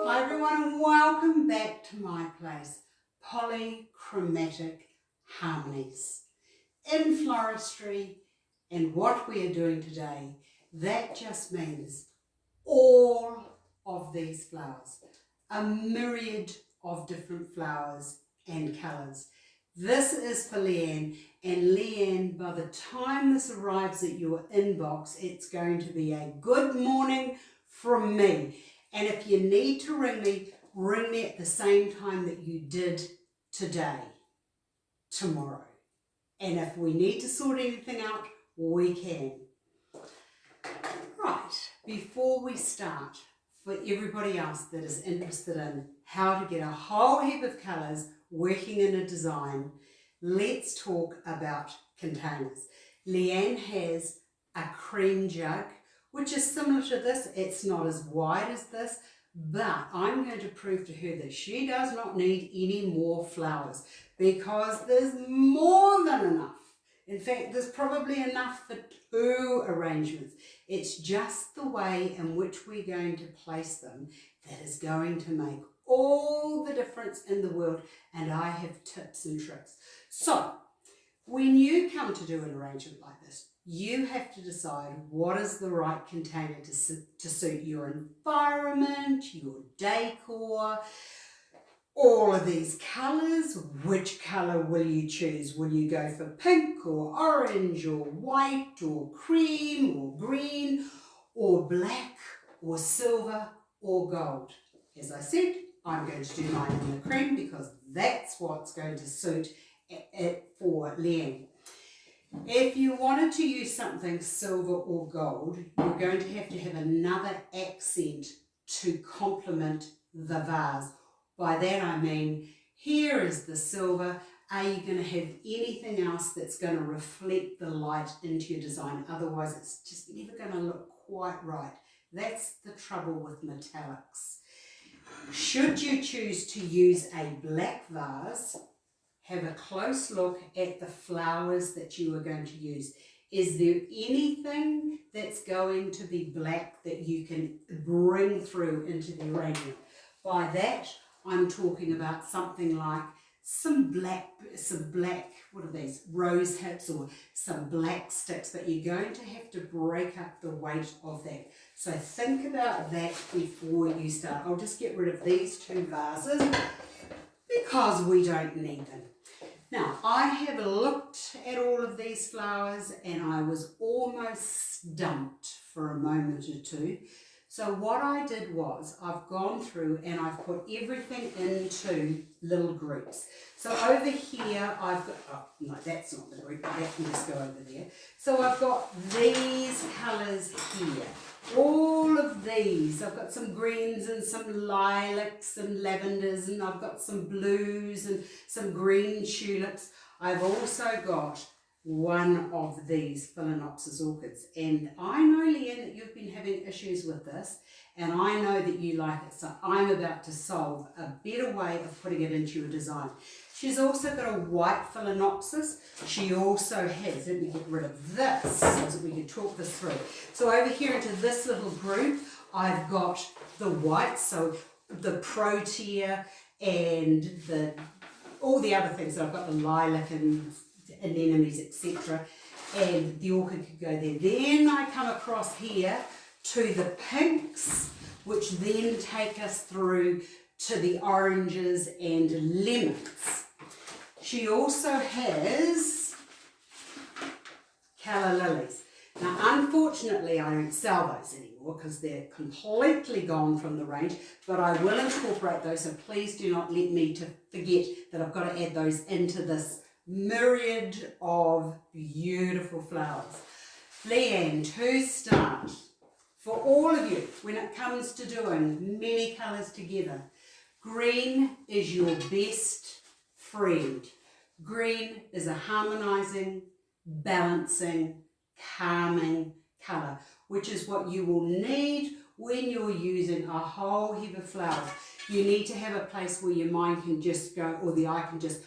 Hi everyone and welcome back to my place, Polychromatic Harmonies. In floristry and what we are doing today, that just means all of these flowers, a myriad of different flowers and colours. This is for Leanne, and Leanne, by the time this arrives at your inbox, it's going to be a good morning from me. And if you need to ring me at the same time that you did today, tomorrow. And if we need to sort anything out, we can. Right, before we start, for everybody else that is interested in how to get a whole heap of colours working in a design, let's talk about containers. Leanne has a cream jug, which is similar to this. It's not as wide as this, but I'm going to prove to her that she does not need any more flowers because there's more than enough. In fact, there's probably enough for 2 arrangements. It's just the way in which we're going to place them that is going to make all the difference in the world, and I have tips and tricks. So, when you come to do an arrangement like this, you have to decide what is the right container to suit your environment, your decor, all of these colours. Which colour will you choose? Will you go for pink or orange or white or cream or green or black or silver or gold? As I said, I'm going to do mine in the cream because that's what's going to suit it for Leanne. If you wanted to use something silver or gold, you're going to have another accent to complement the vase. By that I mean, here is the silver. Are you going to have anything else that's going to reflect the light into your design? Otherwise, it's just never going to look quite right. That's the trouble with metallics. Should you choose to use a black vase, have a close look at the flowers that you are going to use. Is there anything that's going to be black that you can bring through into the arrangement? By that, I'm talking about something like some black, what are these, rose hips or some black sticks, but you're going to have to break up the weight of that. So think about that before you start. I'll just get rid of these 2 vases because we don't need them. Now, I have looked at all of these flowers and I was almost stumped for a moment or 2. So what I did was I've gone through and I've put everything into little groups. So over here I've got, oh no, that's not the group, but that can just go over there. So I've got these colours here. All of these, I've got some greens and some lilacs and lavenders, and I've got some blues and some green tulips. I've also got one of these Phalaenopsis orchids, and I know, Leanne, that you've been having issues with this, and I know that you like it, so I'm about to solve a better way of putting it into your design. She's also got a white Phalaenopsis. She also has, let me get rid of this so that we can talk this through. So over here into this little group, I've got the white, so the Protea and all the other things. So I've got the lilac and anemones, etc. And the orchid could go there. Then I come across here to the pinks, which then take us through to the oranges and lemons. She also has calla lilies. Now, unfortunately, I don't sell those anymore because they're completely gone from the range, but I will incorporate those, so please do not let me to forget that I've got to add those into this myriad of beautiful flowers. Leanne, to start, for all of you, when it comes to doing many colours together, green is your best friend. Green is a harmonising, balancing, calming colour, which is what you will need when you're using a whole heap of flowers. You need to have a place where your mind can just go, or the eye can just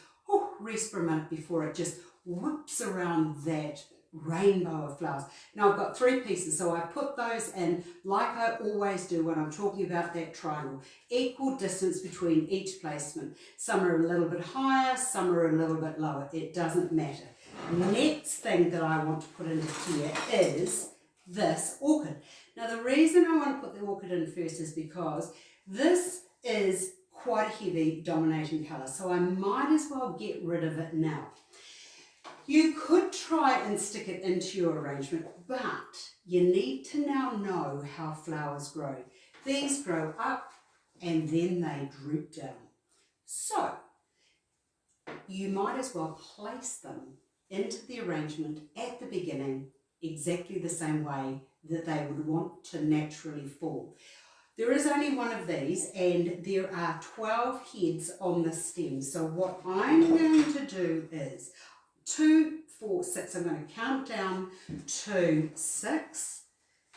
rest for a minute before it just whips around that rainbow of flowers. Now I've got 3 pieces, so I put those in like I always do when I'm talking about that triangle. Equal distance between each placement. Some are a little bit higher, some are a little bit lower. It doesn't matter. Next thing that I want to put into here is this orchid. Now the reason I want to put the orchid in first is because this is quite a heavy dominating colour, so I might as well get rid of it now. You could try and stick it into your arrangement, but you need to now know how flowers grow. These grow up and then they droop down. So you might as well place them into the arrangement at the beginning exactly the same way that they would want to naturally fall. There is only one of these and there are 12 heads on the stem. So what I'm going to do is 2, 4, 6. I'm going to count down to 6.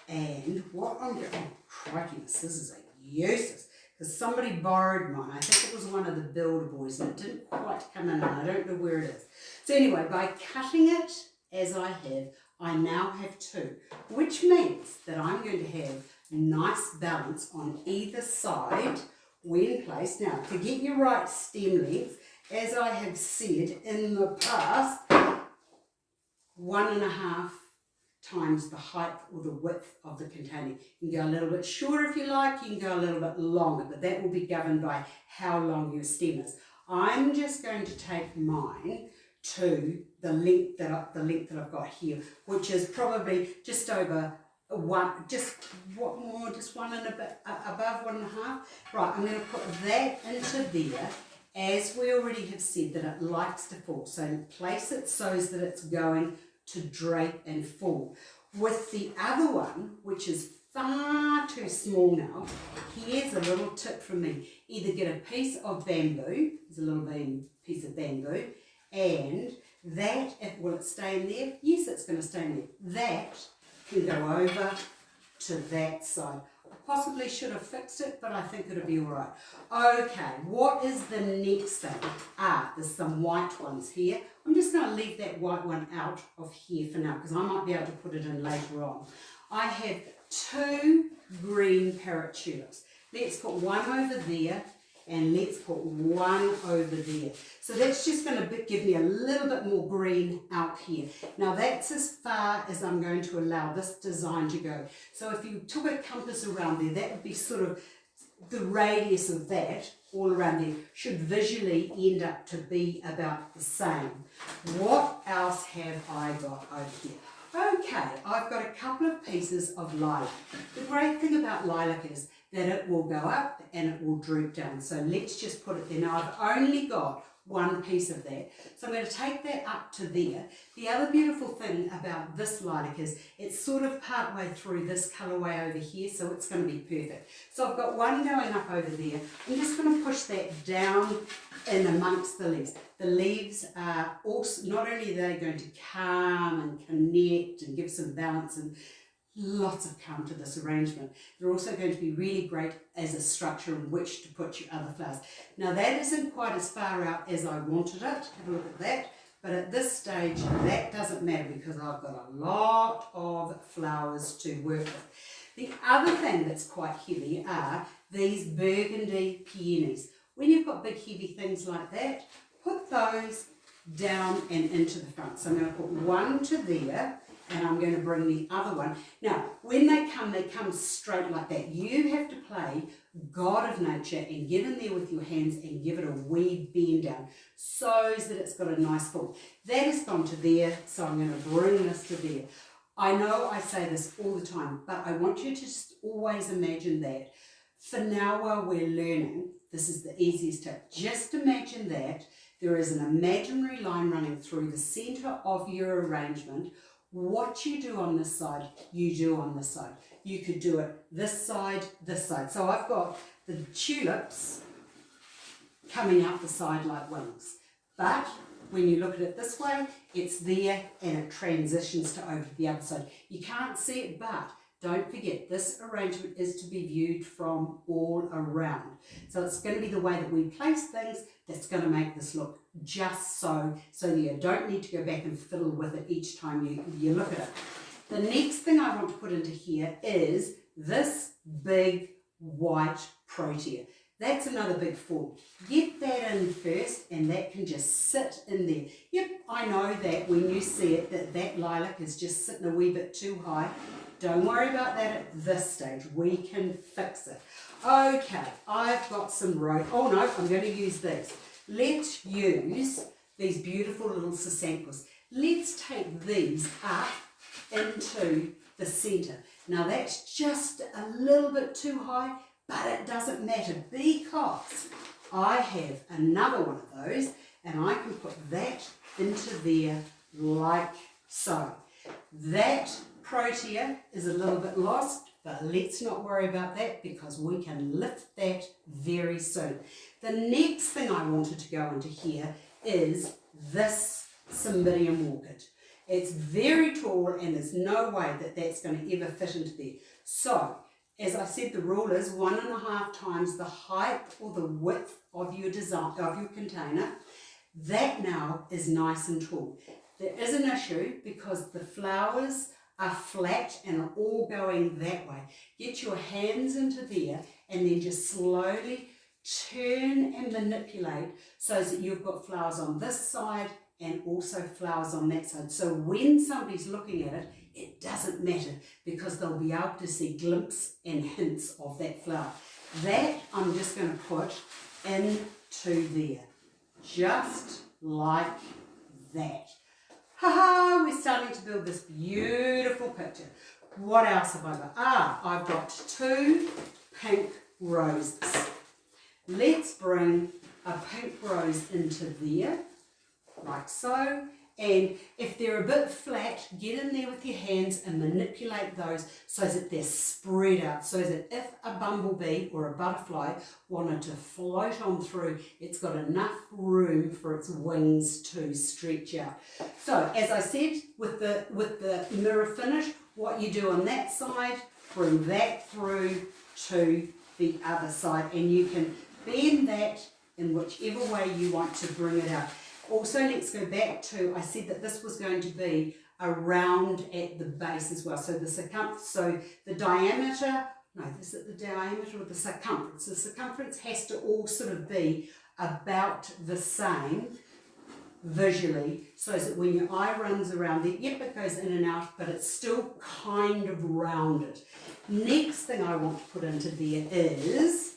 And what I'm going to, oh crikey, the scissors are useless because somebody borrowed mine. I think it was one of the Builder Boys and it didn't quite come in and I don't know where it is. So anyway, by cutting it as I have, I now have 2, which means that I'm going to have nice balance on either side when placed. Now, to get your right stem length, as I have said in the past, 1.5 times the height or the width of the container. You can go a little bit shorter if you like, you can go a little bit longer, but that will be governed by how long your stem is. I'm just going to take mine to the length that I've got here, which is probably just over 1, just one and a bit above 1.5. Right, I'm going to put that into there, as we already have said that it likes to fall. So place it so that it's going to drape and fall. With the other one, which is far too small now, here's a little tip from me. Either get a piece of bamboo, there's a little piece of bamboo, and that, will it stay in there? Yes, it's going to stay in there. That can go over to that side. I possibly should have fixed it, but I think it'll be all right. Okay, what is the next thing? There's some white ones here. I'm just going to leave that white one out of here for now because I might be able to put it in later on. I have 2 green parrot tulips. Let's put one over there and let's put one over there. So that's just going to give me a little bit more green out here. Now that's as far as I'm going to allow this design to go. So if you took a compass around there, that would be sort of the radius of that all around there should visually end up to be about the same. What else have I got over here? Okay, I've got a couple of pieces of lilac. The great thing about lilac is that it will go up and it will droop down. So let's just put it there. Now I've only got one piece of that. So I'm going to take that up to there. The other beautiful thing about this lilac is it's sort of part way through this colourway over here, so it's going to be perfect. So I've got one going up over there. I'm just going to push that down in amongst the leaves. The leaves are also, not only are they going to calm and connect and give some balance and lots of calm to this arrangement, they're also going to be really great as a structure in which to put your other flowers. Now that isn't quite as far out as I wanted it. Have a look at that. But at this stage, that doesn't matter because I've got a lot of flowers to work with. The other thing that's quite heavy are these burgundy peonies. When you've got big heavy things like that, put those down and into the front. So I'm going to put one to there and I'm going to bring the other one. Now, when they come straight like that. You have to play God of nature and get in there with your hands and give it a wee bend down so that it's got a nice form. That has gone to there, so I'm going to bring this to there. I know I say this all the time, but I want you to just always imagine that. For now, while we're learning, this is the easiest tip. Just imagine that there is an imaginary line running through the centre of your arrangement. What you do on this side, you do on this side. You could do it this side, this side. So I've got the tulips coming out the side like wings. But when you look at it this way, it's there and it transitions to over to the other side. You can't see it, but don't forget, this arrangement is to be viewed from all around. So it's going to be the way that we place things that's going to make this look just so you don't need to go back and fiddle with it each time you look at it. The next thing I want to put into here is this big white protea. That's another big form. Get that in first, and that can just sit in there. Yep, I know that when you see it, that lilac is just sitting a wee bit too high. Don't worry about that at this stage. We can fix it. Okay, I've got some rose. Oh no, I'm going to use these. Let's use these beautiful little sasanquas. Let's take these up into the centre. Now that's just a little bit too high, but it doesn't matter because I have another one of those and I can put that into there like so. That protea is a little bit lost, but let's not worry about that because we can lift that very soon. The next thing I wanted to go into here is this Cymbidium orchid. It's very tall and there's no way that that's going to ever fit into there. So, as I said, the rule is 1.5 times the height or the width of your design, of your container. That now is nice and tall. There is an issue because the flowers are flat and are all going that way. Get your hands into there and then just slowly turn and manipulate so that you've got flowers on this side and also flowers on that side. So when somebody's looking at it, it doesn't matter because they'll be able to see glimpses and hints of that flower. That I'm just going to put into there, just like that. Ha-ha, we're starting to build this beautiful picture. What else have I got? I've got 2 pink roses. Let's bring a pink rose into there, like so. And if they're a bit flat, get in there with your hands and manipulate those so that they're spread out, so that if a bumblebee or a butterfly wanted to float on through, it's got enough room for its wings to stretch out. So as I said, with the mirror finish, what you do on that side, bring that through to the other side, and you can bend that in whichever way you want to bring it out. Also, let's go back to, I said that this was going to be around at the base as well. So the circumference, so the diameter, no, is it the diameter or the circumference? The circumference has to all sort of be about the same visually, so that when your eye runs around there, yep, it goes in and out, but it's still kind of rounded. Next thing I want to put into there is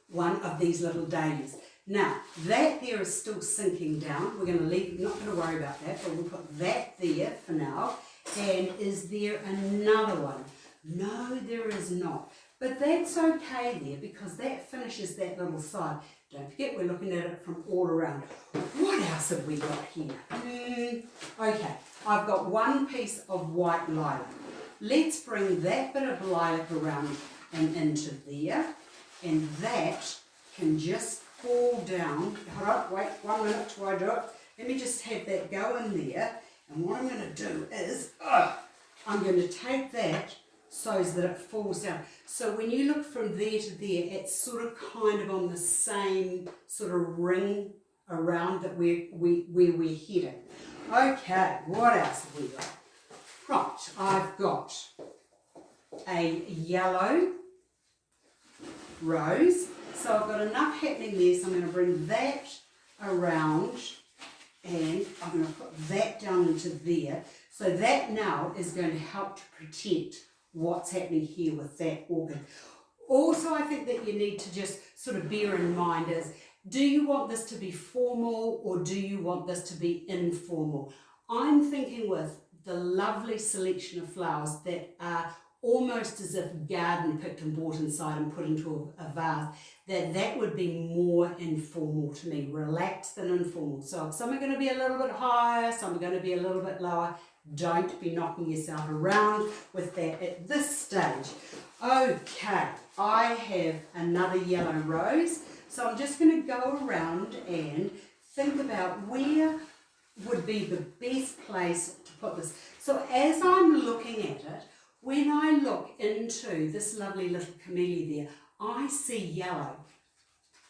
one of these little dahlias. Now, that there is still sinking down. We're going to leave, not going to worry about that, but we'll put that there for now. And is there another one? No, there is not. But that's okay there because that finishes that little side. Don't forget, we're looking at it from all around. What else have we got here? Okay, I've got one piece of white lilac. Let's bring that bit of lilac around and into there. And that can just fall down. Hold up, wait 1 minute till I do it. Let me just have that go in there. And what I'm going to do is, I'm going to take that so that it falls down. So when you look from there to there, it's sort of kind of on the same sort of ring around that where we're heading. Okay, what else have we got? Right, I've got a yellow rose. So I've got enough happening there, so I'm going to bring that around and I'm going to put that down into there. So that now is going to help to protect what's happening here with that orchid. Also, I think that you need to just sort of bear in mind is, do you want this to be formal or do you want this to be informal? I'm thinking with the lovely selection of flowers that are almost as if garden picked and bought inside and put into a vase, that would be more informal to me, relaxed and informal. So some are going to be a little bit higher, some are going to be a little bit lower. Don't be knocking yourself around with that at this stage. Okay, I have another yellow rose, so I'm just going to go around and think about where would be the best place to put this. So as I'm looking at it, when I look into this lovely little camellia there, I see yellow.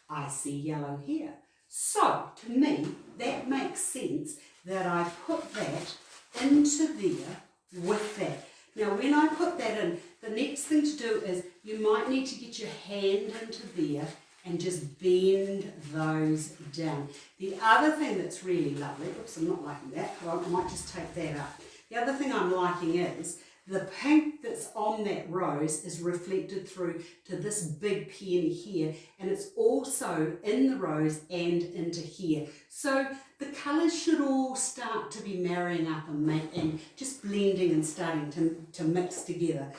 I see yellow here. So, to me, that makes sense that I put that into there with that. Now, when I put that in, the next thing to do is you might need to get your hand into there and just bend those down. The other thing that's really lovely, oops, I'm not liking that, I might just take that up. The other thing I'm liking is the pink that's on that rose is reflected through to this big peony here, and it's also in the rose and into here. So the colours should all start to be marrying up and just blending and starting to mix together.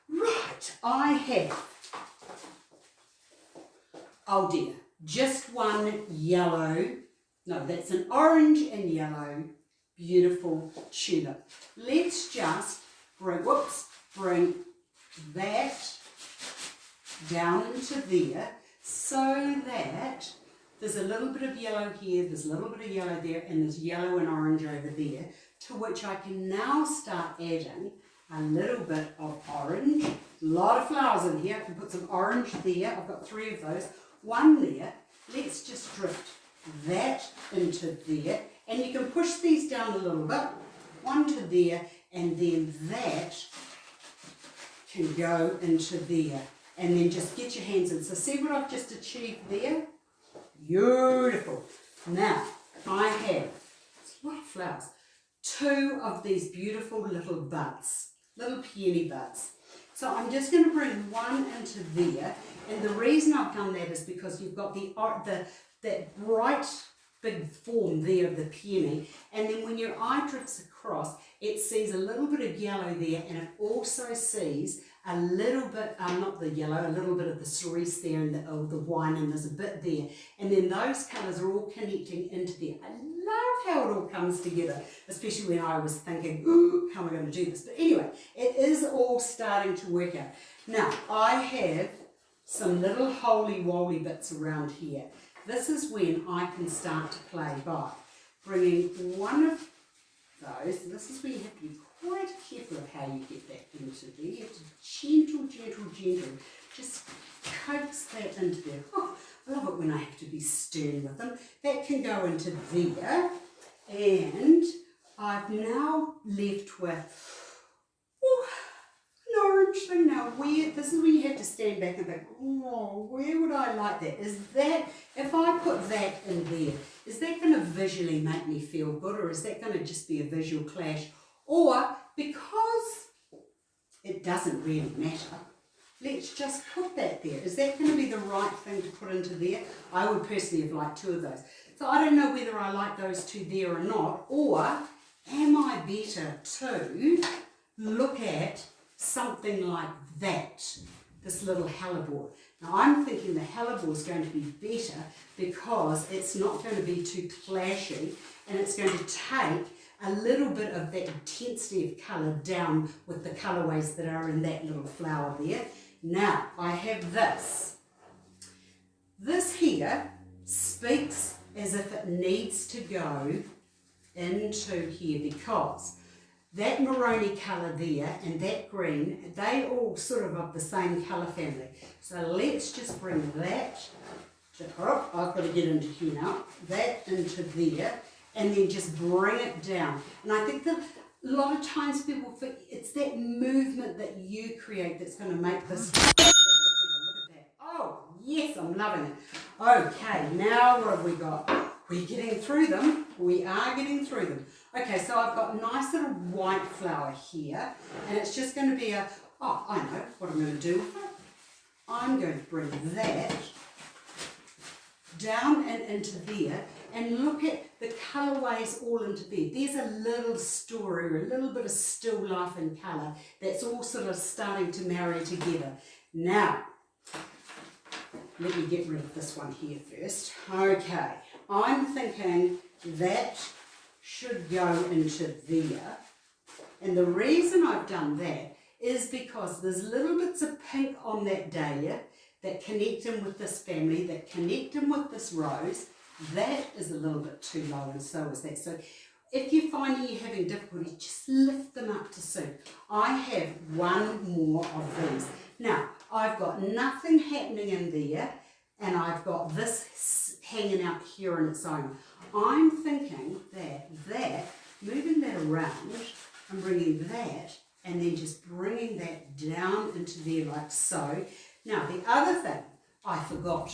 Right, I have, oh dear, just one yellow, no, that's an orange and yellow, beautiful tulip. Let's just bring that down into there so that there's a little bit of yellow here, there's a little bit of yellow there, and there's yellow and orange over there, to which I can now start adding a little bit of orange. A lot of flowers in here. I can put some orange there. I've got 3 of those. One there. Let's just drift that into there. And you can push these down a little bit. One to there, and then that can go into there. And then just get your hands in. So see what I've just achieved there? Beautiful. Now, I have, it's a lot of flowers, 2 of these beautiful little buds, little peony buds. So I'm just going to bring one into there, and the reason I've done that is because you've got that bright big form there of the peony, and then when your eye drifts across, it sees a little bit of yellow there, and it also sees a little bit, not the yellow, a little bit of the cerise there and the wine, and there's a bit there, and then those colours are all connecting into there. I love how it all comes together, especially when I was thinking, ooh, how am I going to do this? But anyway, it is all starting to work out. Now, I have some little holy-woly bits around here. This is when I can start to play by bringing one of those. This is where you have to be quite careful of how you get that into there. You have to gentle, just coax that into there. Oh, I love it when I have to be stern with them. That can go into there, and I've now left with an orange thing. Now, this is where you have to stand back and think, oh, where would I like that? Is that, if I put that in there, is that going to visually make me feel good, or is that going to just be a visual clash? Or, because it doesn't really matter, let's just put that there. Is that going to be the right thing to put into there? I would personally have liked 2 of those. So I don't know whether I like those 2 there or not, or am I better to look at something like that, this little hellebore. Now I'm thinking the hellebore is going to be better because it's not going to be too clashy, and it's going to take a little bit of that intensity of colour down with the colourways that are in that little flower there. Now I have this. This here speaks as if it needs to go into here, because that maroni colour there and that green, they all sort of the same colour family. So let's just bring that, oh, I've got to get into here now, that into there, and then just bring it down. And I think that a lot of times people think it's that movement that you create that's going to make this a little bit better. Look at that. Oh, yes, I'm loving it. Okay, now what have we got? We're getting through them. We are getting through them. Okay, so I've got a nice little white flower here, and it's just going to be I know what I'm going to do with it. I'm going to bring that down and into there, and look at the colourways all into there. There's a little story, or a little bit of still life in colour that's all sort of starting to marry together. Now, let me get rid of this one here first. Okay, I'm thinking that should go into there, and the reason I've done that is because there's little bits of pink on that dahlia that connect in with this family, that connect in with this rose. That is a little bit too low, and so is that. So if you're finding you're having difficulty, just lift them up to suit. I have one more of these. Now, I've got nothing happening in there, and I've got this hanging out here on its own. I'm thinking that moving that around and bringing that, and then just bringing that down into there like so. Now, the other thing I forgot,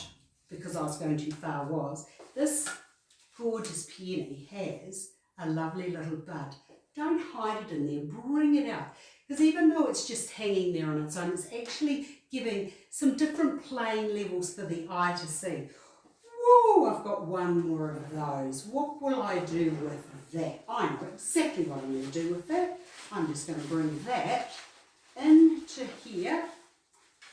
because I was going too far, was this gorgeous peony has a lovely little bud. Don't hide it in there, bring it out. Because even though it's just hanging there on its own, it's actually giving some different plane levels for the eye to see. Whoa, I've got one more of those. What will I do with that? I know exactly what I'm going to do with that. I'm just going to bring that into here,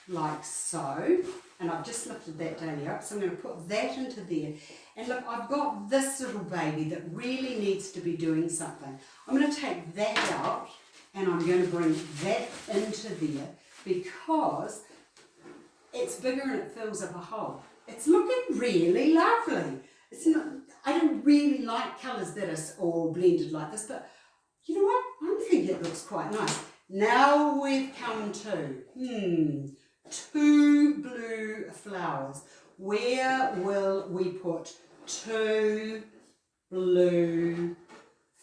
like so. And I've just lifted that down here, so I'm going to put that into there. And look, I've got this little baby that really needs to be doing something. I'm going to take that out, and I'm going to bring that into there because it's bigger and it fills up a hole. It's looking really lovely. It's not, I don't really like colours that are all blended like this, but you know what? I'm thinking it looks quite nice. Now we've come to, 2 blue flowers. Where will we put 2 blue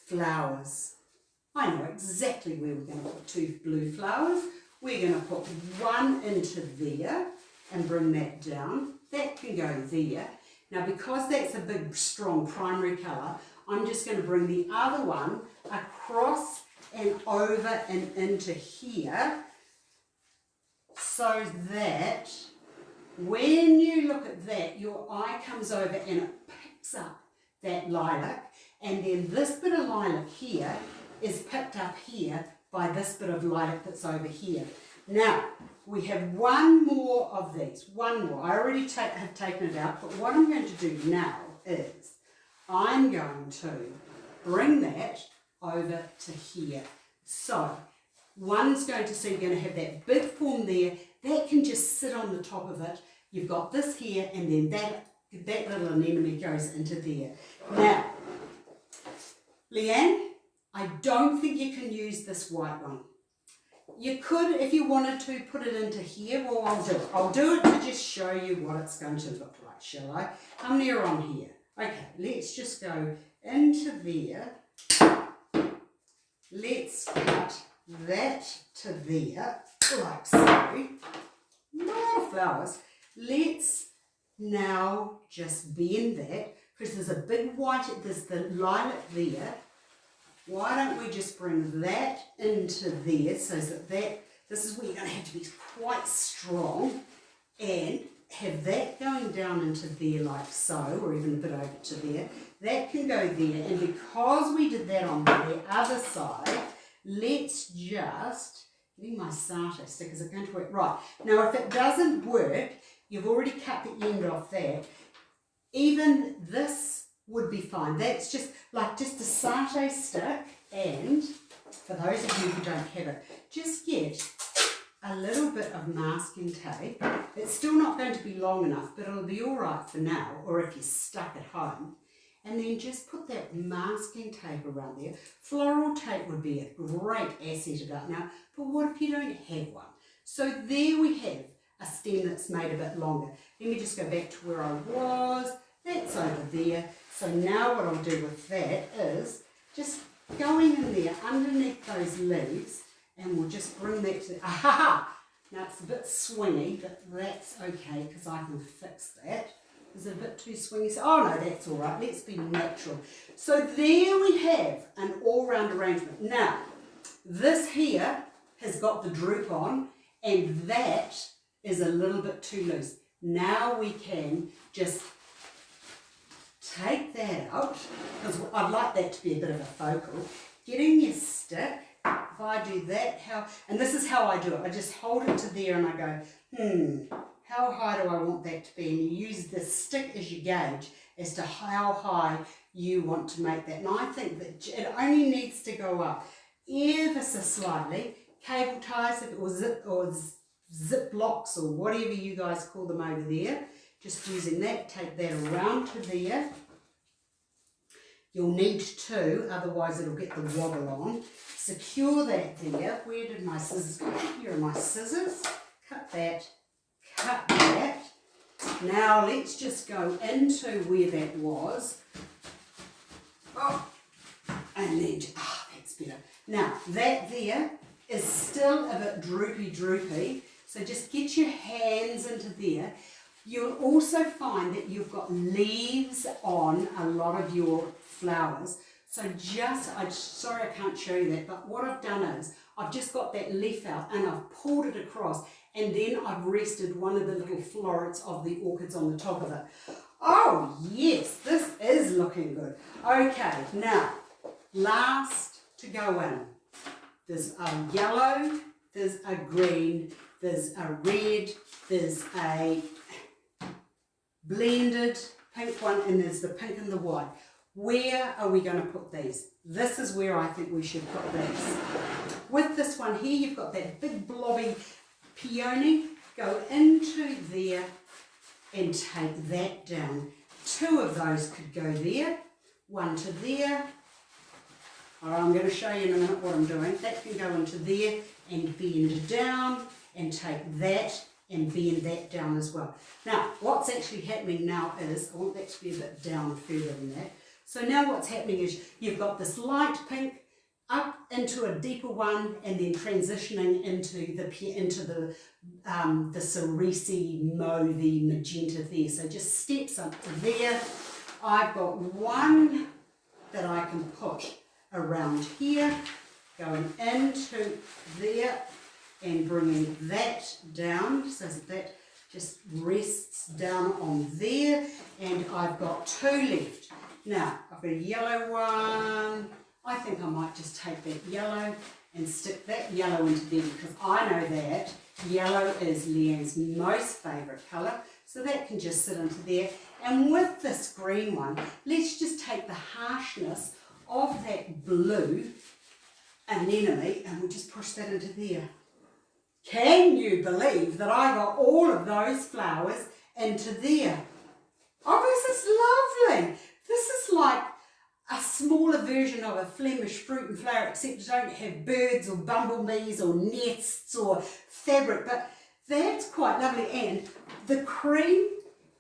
flowers? I know exactly where we're going to put 2 blue flowers. We're going to put one into there and bring that down. That can go there. Now, because that's a big, strong primary colour, I'm just going to bring the other one across and over and into here, so that when you look at that, your eye comes over and it picks up that lilac, and then this bit of lilac here is picked up here by this bit of lilac that's over here. Now, we have one more of these, one more. I already have taken it out, but what I'm going to do now is I'm going to bring that over to here. So, one's going to, so you're going to have that big form there, that can just sit on the top of it. You've got this here, and then that little anemone goes into there. Now, Leanne, I don't think you can use this white one. You could, if you wanted to, put it into here. Well, I'll do it. I'll do it to just show you what it's going to look like, shall I? How many are on here? Okay, let's just go into there. Let's cut that to there, like so. More flowers. Let's now just bend that, because there's a big white, there's the lilac there. Why don't we just bring that into there, so that this is where you're going to have to be quite strong, and have that going down into there like so, or even a bit over to there. That can go there, and because we did that on the other side, let's just, getting my Sato stick, is it going to work? Right, now if it doesn't work, you've already cut the end off that, even this would be fine. That's just like just a Sato stick, and for those of you who don't have it, just get a little bit of masking tape. It's still not going to be long enough, but it'll be all right for now, or if you're stuck at home. And then just put that masking tape around there. Floral tape would be a great asset about now, but what if you don't have one? So there we have a stem that's made a bit longer. Let me just go back to where I was. That's over there. So now what I'll do with that is just going in there underneath those leaves, and we'll just bring that to, aha! Now it's a bit swingy, but that's okay because I can fix that. Is it a bit too swingy? So, oh no, that's all right. Let's be natural. So there we have an all-round arrangement. Now, this here has got the droop on, and that is a little bit too loose. Now we can just take that out, because I'd like that to be a bit of a focal. Getting your stick, if I do that, and this is how I do it. I just hold it to there and I go, how high do I want that to be? And you use the stick as your gauge as to how high you want to make that. And I think that it only needs to go up ever so slightly. Cable ties, if it was zip blocks or whatever you guys call them over there. Just using that, take that around to there. You'll need two, otherwise it'll get the wobble on. Secure that there. Where did my scissors go? Here are my scissors. Cut that, cut that. Now let's just go into where that was. Oh, and then, that's better. Now, that there is still a bit droopy, so just get your hands into there. You'll also find that you've got leaves on a lot of your flowers. So sorry I can't show you that, but what I've done is I've just got that leaf out and I've pulled it across, and then I've rested one of the little florets of the orchids on the top of it. Oh yes, this is looking good. Okay, now, last to go in. There's a yellow, there's a green, there's a red, there's a blended pink one, and there's the pink and the white. Where are we going to put these? This is where I think we should put these. With this one here, you've got that big blobby peony. Go into there and take that down. Two of those could go there, one to there. Alright, I'm going to show you in a minute what I'm doing. That can go into there and bend down, and take that and bend that down as well. Now, what's actually happening now is, I want that to be a bit down further than that. So now what's happening is you've got this light pink up into a deeper one, and then transitioning into the cerise mauvey magenta there. So just steps up to there. I've got one that I can put around here, going into there and bringing that down so that just rests down on there, and I've got two left. Now, I've got a yellow one. I think I might just take that yellow and stick that yellow into there, because I know that yellow is Leanne's most favourite colour, so that can just sit into there. And with this green one, let's just take the harshness of that blue anemone and we'll just push that into there. Can you believe that I got all of those flowers into there? Oh, this is lovely. This is like a smaller version of a Flemish fruit and flower, except you don't have birds or bumblebees or nests or fabric, but that's quite lovely. And the cream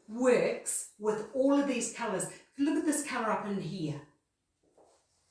works with all of these colours. Look at this colour up in here.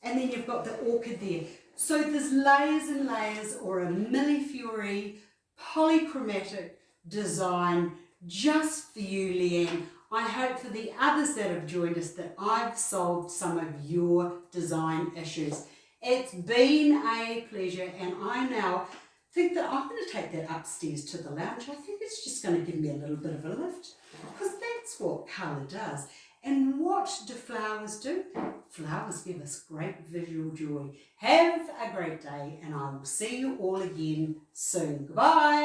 And then you've got the orchid there. So there's layers and layers, or a Millefiori polychromatic design just for you, Leanne. I hope for the others that have joined us that I've solved some of your design issues. It's been a pleasure, and I now think that I'm going to take that upstairs to the lounge. I think it's just going to give me a little bit of a lift, because that's what colour does. And what do flowers do? Flowers give us great visual joy. Have a great day, and I will see you all again soon. Goodbye.